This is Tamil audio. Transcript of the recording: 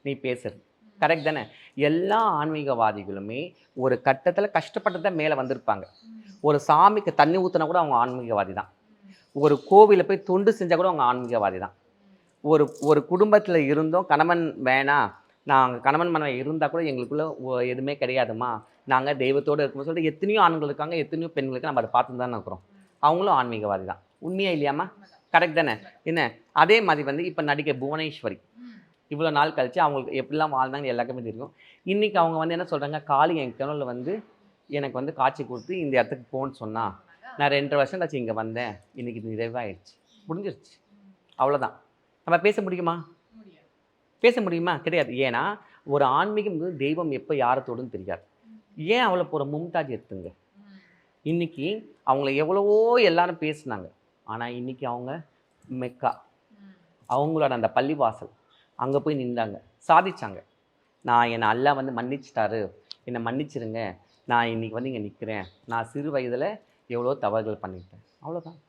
நீ பேசுறது. கரெக்ட் தானே? எல்லா ஆன்மீகவாதிகளுமே ஒரு கட்டத்தில் கஷ்டப்பட்டு தான் மேலே வந்திருப்பாங்க. ஒரு சாமிக்கு தண்ணி ஊற்றினா கூட அவங்க ஆன்மீகவாதி தான். ஒரு கோவிலில் போய் தொண்டு செஞ்சால் கூட அவங்க ஆன்மீகவாதி தான். ஒரு ஒரு குடும்பத்தில் இருந்தும் கணவன் வேணாம், நாங்கள் கணவன் மனைவி இருந்தால் கூட எங்களுக்குள்ள எதுவுமே கிடையாதும்மா, நாங்கள் தெய்வத்தோடு இருக்கணும்னு சொல்லிட்டு எத்தனையோ ஆண்கள் இருக்காங்க, எத்தனையோ பெண்களுக்கு நம்ம அதை பார்த்து தானே இருக்கிறோம். அவங்களும் ஆன்மீகவாதி தான். உண்மையா இல்லையாம்மா? கரெக்ட் தானே? என்ன அதே மாதிரி வந்து இப்போ நடிகை புவனேஸ்வரி இவ்வளோ நாள் கழிச்சு அவங்களுக்கு எப்படிலாம் வாழ்ந்தாங்கன்னு எல்லாருக்குமே தெரியும். இன்றைக்கி அவங்க வந்து என்ன சொல்கிறாங்க, காளி என் கனவுல வந்து எனக்கு வந்து காட்சி கொடுத்து இந்த இடத்துக்கு போன்னு சொன்னா, நான் 2 1/2 வருஷம் கழிச்சு இங்கே வந்தேன். இன்றைக்கி இது நிறைவாயிடுச்சு. முடிஞ்சிருச்சு. அவ்வளோதான். நம்ம பேச முடியுமா? பேச முடியுமா? கிடையாது. ஏன்னா, ஒரு ஆன்மீகம் தெய்வம் எப்போ யாரை தொடுன்னு தெரியாது. ஏன் அவளை போகிற மும்தாஜ் எடுத்துங்க. இன்றைக்கி அவங்கள எவ்வளவோ எல்லாரும் பேசுனாங்க. ஆனால் இன்றைக்கி அவங்க மெக்கா. அவங்களோட அந்த பள்ளிவாசல். அங்கே போய் நின்றாங்க. சாதிச்சாங்க. என்னை அல்லாஹ் வந்து மன்னிச்சிட்டாரு. என்னை மன்னிச்சிருங்க. நான் இன்றைக்கி வந்து இங்கே நிற்கிறேன். நான் சிறு வயதில் எவ்வளோ தவறுகள் பண்ணிட்டேன். அவ்வளோதான்.